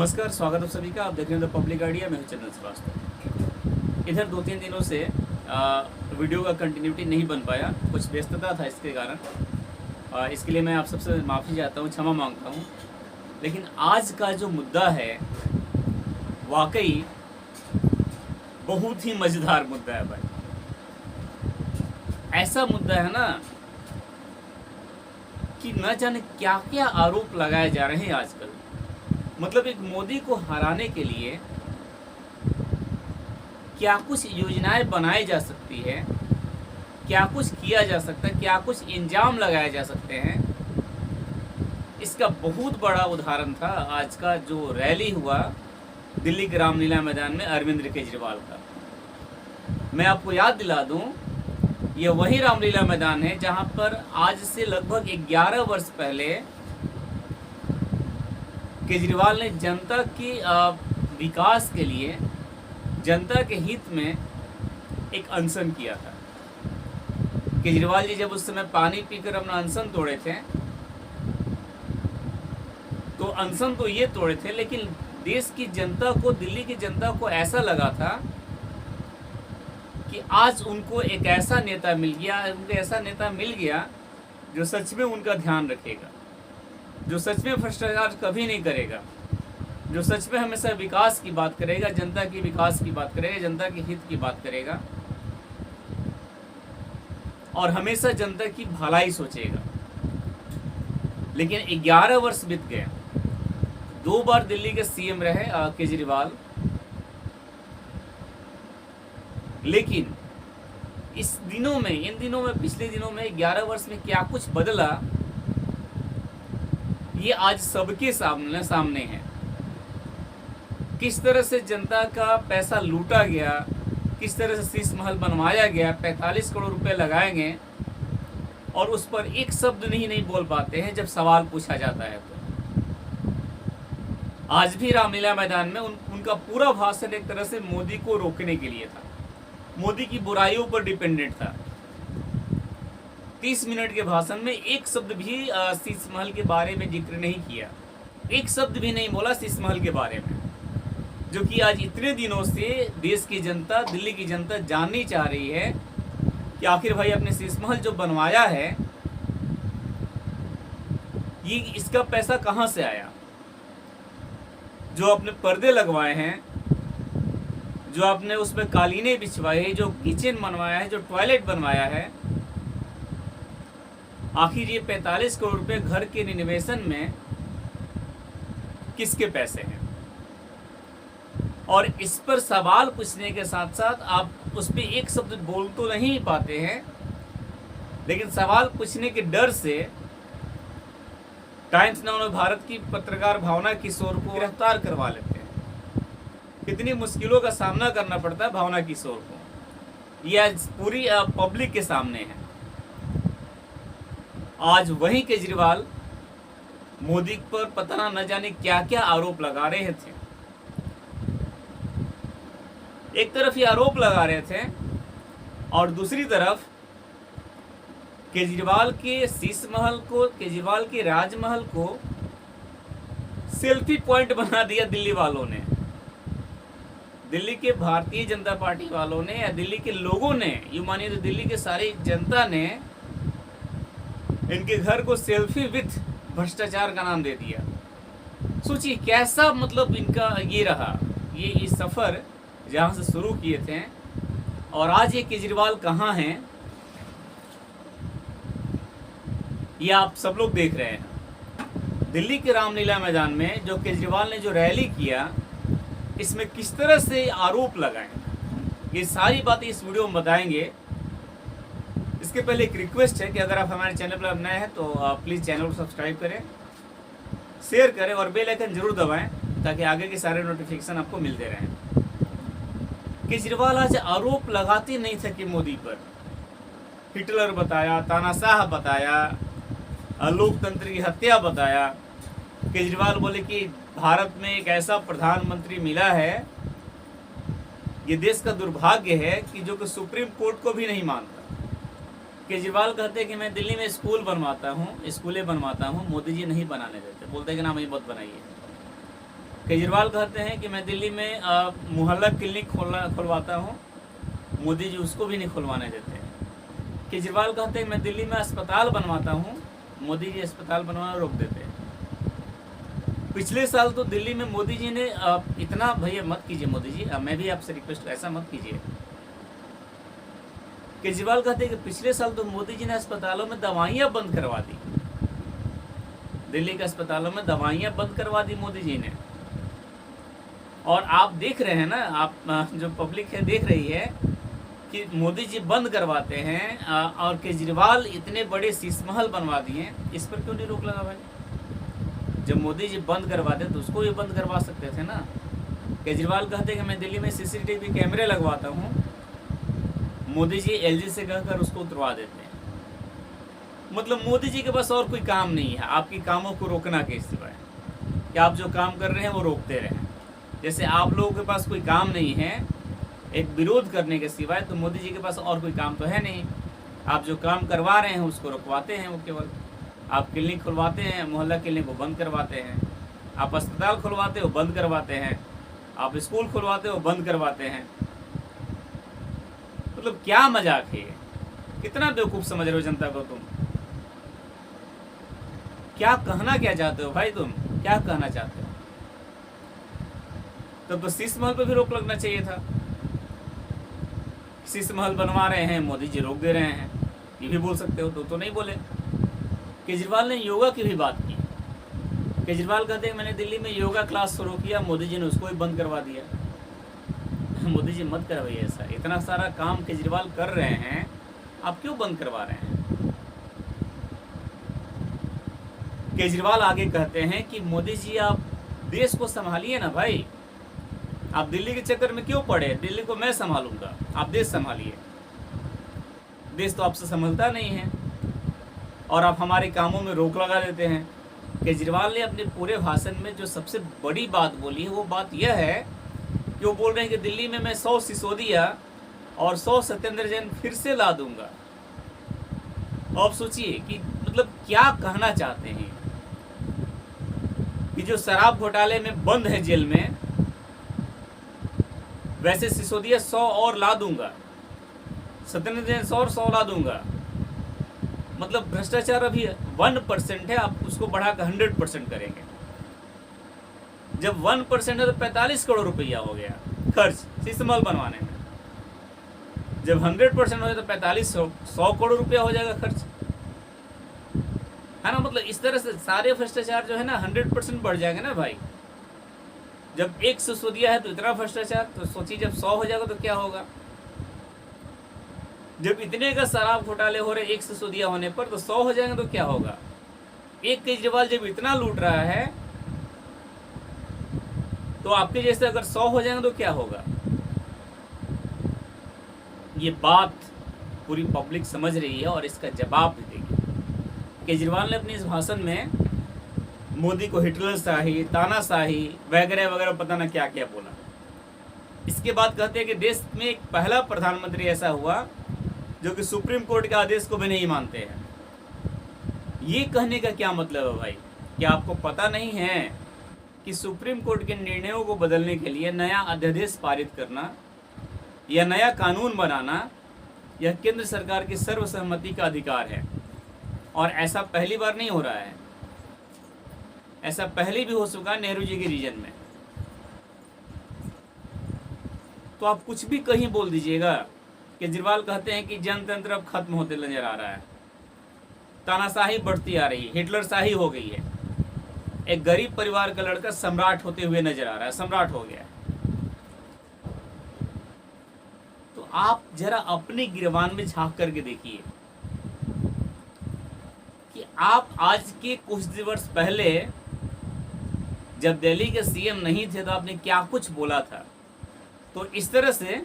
नमस्कार, स्वागत है सभी का। आप देख रहे हैं द पब्लिक आइडिया। मैं हूं चंदन श्रीवास्तव। इधर 2-3 दिनों से वीडियो का कंटिन्यूटी नहीं बन पाया, कुछ व्यस्तता था इसके कारण। इसके लिए मैं आप सबसे माफ़ी चाहता हूं, क्षमा मांगता हूं। लेकिन आज का जो मुद्दा है वाकई बहुत ही मज़ेदार मुद्दा है भाई। ऐसा मुद्दा है ना कि न जाने क्या क्या आरोप लगाए जा रहे हैं आजकल। मतलब एक मोदी को हराने के लिए क्या कुछ योजनाएं बनाई जा सकती है, क्या कुछ किया जा सकता है, क्या कुछ इंजाम लगाए जा सकते हैं। इसका बहुत बड़ा उदाहरण था आज का जो रैली हुआ दिल्ली के रामलीला मैदान में अरविंद केजरीवाल का। मैं आपको याद दिला दूं, ये वही रामलीला मैदान है जहां पर आज से लगभग 11 वर्ष पहले केजरीवाल ने जनता की विकास के लिए, जनता के हित में एक अनशन किया था। केजरीवाल जी जब उस समय पानी पीकर अपना अनशन तोड़े थे, तो अनशन तो ये तोड़े थे, लेकिन देश की जनता को, दिल्ली की जनता को ऐसा लगा था कि आज उनको एक ऐसा नेता मिल गया, उनको ऐसा नेता मिल गया जो सच में उनका ध्यान रखेगा, जो सच में भ्रष्टाचार कभी नहीं करेगा, जो सच में हमेशा विकास की बात करेगा, जनता की विकास की बात करेगा, जनता के हित की बात करेगा और हमेशा जनता की भलाई सोचेगा। लेकिन 11 वर्ष बीत गए, 2 बार दिल्ली के सीएम रहे केजरीवाल। लेकिन इन दिनों में पिछले दिनों में 11 वर्ष में क्या कुछ बदला, ये आज सबके सामने है। किस तरह से जनता का पैसा लूटा गया, किस तरह से शीश महल बनवाया गया, 45 करोड़ रुपए लगाए गए और उस पर एक शब्द नहीं बोल पाते हैं जब सवाल पूछा जाता है। तो आज भी रामलीला मैदान में उनका पूरा भाषण एक तरह से मोदी को रोकने के लिए था, मोदी की बुराइयों पर डिपेंडेंट था। 30 मिनट के भाषण में एक शब्द भी शीश महल के बारे में जिक्र नहीं किया, एक शब्द भी नहीं बोला शीश महल के बारे में, जो कि आज इतने दिनों से देश की जनता, दिल्ली की जनता जाननी चाह रही है कि आखिर भाई अपने शीश महल जो बनवाया है, ये इसका पैसा कहां से आया। जो अपने पर्दे लगवाए हैं, जो आपने उसमें कालीनें बिछवाई है, जो किचन बनवाया है, जो टॉयलेट बनवाया है, आखिर ये 45 करोड़ रुपए घर के रिनोवेशन में किसके पैसे हैं। और इस पर सवाल पूछने के साथ साथ आप उस पर एक शब्द बोल तो नहीं पाते हैं, लेकिन सवाल पूछने के डर से टाइम्स नाउ ने भारत की पत्रकार भावना किशोर को गिरफ्तार करवा लेते हैं। कितनी मुश्किलों का सामना करना पड़ता है भावना किशोर को, यह आज पूरी पब्लिक के सामने है। आज वही केजरीवाल मोदी पर पता न जाने क्या क्या आरोप लगा रहे थे। एक तरफ ये आरोप लगा रहे थे और दूसरी तरफ केजरीवाल के शीश महल को, केजरीवाल के राजमहल को सेल्फी पॉइंट बना दिया दिल्ली वालों ने। दिल्ली के भारतीय जनता पार्टी वालों ने या दिल्ली के लोगों ने, यूं मानिए तो दिल्ली के सारी जनता ने इनके घर को सेल्फी विथ भ्रष्टाचार का नाम दे दिया। सोचिए कैसा मतलब इनका ये रहा, ये सफर जहां से शुरू किए थे और आज ये केजरीवाल कहां हैं, ये आप सब लोग देख रहे हैं। दिल्ली के रामलीला मैदान में जो केजरीवाल ने जो रैली किया, इसमें किस तरह से आरोप लगाए, ये सारी बातें इस वीडियो में बताएंगे। इसके पहले एक रिक्वेस्ट है कि अगर आप हमारे चैनल पर नए हैं तो प्लीज़ चैनल को सब्सक्राइब करें, शेयर करें और बेल आइकन जरूर दबाएं ताकि आगे के सारे नोटिफिकेशन आपको मिलते रहें। केजरीवाल आज आरोप लगाते नहीं थे कि मोदी पर हिटलर बताया, तानाशाह बताया, लोकतंत्र की हत्या बताया। केजरीवाल बोले कि भारत में एक ऐसा प्रधानमंत्री मिला है, ये देश का दुर्भाग्य है कि जो कि सुप्रीम कोर्ट को भी नहीं मानता। केजरीवाल कहते हैं कि मैं दिल्ली में स्कूलें बनवाता हूँ, मोदी जी नहीं बनाने देते, बोलते हैं कि ना मैं बहुत बनाइए। केजरीवाल कहते हैं कि मैं दिल्ली में मोहल्ला क्लिनिक खुलवाता हूँ, मोदी जी उसको भी नहीं खुलवाने देते। केजरीवाल कहते हैं मैं दिल्ली में अस्पताल बनवाता हूँ, मोदी जी अस्पताल बनवाना रोक देते हैं। पिछले साल तो दिल्ली में मोदी जी ने इतना, भैया मत कीजिए मोदी जी, मैं भी आपसे रिक्वेस्ट, ऐसा मत कीजिए। केजरीवाल कहते हैं कि पिछले साल तो मोदी जी ने अस्पतालों में दवाइयाँ बंद करवा दी, दिल्ली के अस्पतालों में दवाइयाँ बंद करवा दी मोदी जी ने। और आप देख रहे हैं ना, आप जो पब्लिक है देख रही है कि मोदी जी बंद करवाते हैं और केजरीवाल इतने बड़े शीश महल बनवा दिए, इस पर क्यों नहीं रोक लगा भाई? जब मोदी जी बंद करवाते तो उसको भी बंद करवा सकते थे ना। केजरीवाल कहते हैं कि मैं दिल्ली में सीसीटीवी कैमरे लगवाता हूँ, मोदी जी एलजी से कहकर उसको उतरवा देते हैं। मतलब मोदी जी के पास और कोई काम नहीं है आपकी कामों को रोकना के सिवाय, कि आप जो काम कर रहे हैं वो रोकते रहें। जैसे आप लोगों के पास कोई काम नहीं है एक विरोध करने के सिवाय, तो मोदी जी के पास और कोई काम तो है नहीं। आप जो काम करवा रहे हैं उसको रुकवाते हैं, वो केवल आप क्लिनिक खुलवाते हैं, मोहल्ला क्लिनिक को बंद करवाते हैं, आप अस्पताल खुलवाते हो बंद करवाते हैं, आप स्कूल खुलवाते हो बंद करवाते हैं। मतलब क्या मजाक है, कितना बेवकूफ़ समझ रहे हो जनता को तुम? क्या कहना क्या चाहते हो भाई, तुम क्या कहना चाहते हो? तब तो शीश महल पर भी रोक लगना चाहिए था। शीश महल बनवा रहे हैं, मोदी जी रोक दे रहे हैं, ये भी बोल सकते हो, तो नहीं बोले। केजरीवाल ने योगा की भी बात की। केजरीवाल कहते हैं मैंने दिल्ली में योगा क्लास शुरू किया, मोदी जी ने उसको भी बंद करवा दिया। मोदी जी मत करवाइए ऐसा, इतना सारा काम केजरीवाल कर रहे हैं, आप क्यों बंद करवा रहे हैं? केजरीवाल आगे कहते हैं कि मोदी जी आप देश को संभालिए ना भाई, आप दिल्ली के चक्कर में क्यों पड़े? दिल्ली को मैं संभालूंगा, आप देश संभालिए। देश तो आपसे संभलता नहीं है और आप हमारे कामों में रोक लगा देते हैं। केजरीवाल ने अपने पूरे भाषण में जो सबसे बड़ी बात बोली है वो बात यह है कि वो बोल रहे हैं कि दिल्ली में मैं 100 सिसोदिया और 100 सत्येंद्र जैन फिर से ला दूंगा। आप सोचिए कि मतलब क्या कहना चाहते हैं कि जो शराब घोटाले में बंद है जेल में, वैसे सिसोदिया 100 और ला दूंगा, सत्येंद्र जैन 100 और 100 ला दूंगा। मतलब भ्रष्टाचार अभी 1% है, आप उसको बढ़ाकर 100% करेंगे। जब 1% है तो 45 करोड़ रुपया हो गया खर्च शीश महल बनवाने में। जब 100% हो जाए तो 100 करोड़ रुपया हो जाएगा खर्च, है ना। मतलब इस तरह से सारे भ्रष्टाचार जो है ना 100% बढ़ जाएंगे ना भाई। जब 1 सिसोदिया है तो इतना भ्रष्टाचार, तो सोचिए जब 100 हो जाएगा तो क्या होगा। जब इतने का शराब घोटाले हो रहे 1 सिसोदिया होने पर, तो 100 हो जाएंगे तो क्या होगा। एक केजरीवाल जब इतना लूट रहा है तो आपके जैसे अगर 100 हो जाएंगे तो क्या होगा। ये बात पूरी पब्लिक समझ रही है और इसका जवाब भी देगी। केजरीवाल ने अपने इस भाषण में मोदी को हिटलरशाही, तानाशाही वगैरह वगैरह पता ना क्या क्या बोला। इसके बाद कहते हैं कि देश में एक पहला प्रधानमंत्री ऐसा हुआ जो कि सुप्रीम कोर्ट के आदेश को भी नहीं मानते हैं। ये कहने का क्या मतलब है भाई? क्या आपको पता नहीं है कि सुप्रीम कोर्ट के निर्णयों को बदलने के लिए नया अध्यादेश पारित करना या नया कानून बनाना यह केंद्र सरकार की सर्वसम्मति का अधिकार है, और ऐसा पहली बार नहीं हो रहा है, ऐसा पहले भी हो चुका नेहरू जी के रीजन में। तो आप कुछ भी कहीं बोल दीजिएगा। केजरीवाल कहते हैं कि जनतंत्र अब खत्म होते नजर आ रहा है, तानाशाही बढ़ती आ रही है, हिटलरशाही हो गई है। एक गरीब परिवार का लड़का सम्राट होते हुए नजर आ रहा है, सम्राट हो गया है। तो आप जरा अपने गिरबान में झांक करके देखिए कि आप आज के कुछ दिवस पहले जब दिल्ली के सीएम नहीं थे तो आपने क्या कुछ बोला था। तो इस तरह से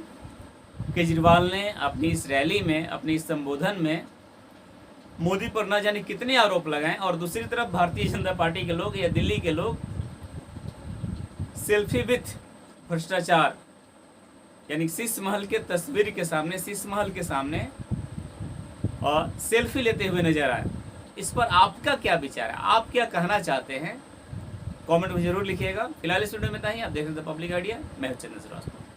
केजरीवाल ने अपनी इस रैली में, अपने इस संबोधन में मोदी पर न जाने कितने आरोप लगाए, और दूसरी तरफ भारतीय जनता पार्टी के लोग या दिल्ली के लोग सेल्फी विथ भ्रष्टाचार यानी शीश महल के तस्वीर के सामने, शीश महल के सामने और सेल्फी लेते हुए नजर आए। इस पर आपका क्या विचार है? आप क्या कहना चाहते हैं? कमेंट में जरूर लिखिएगा। फिलहाल इस वीडियो में इतना ही। आप देख रहे थे पब्लिक आइडिया, मैं हूं चंदन श्रीवास्तव।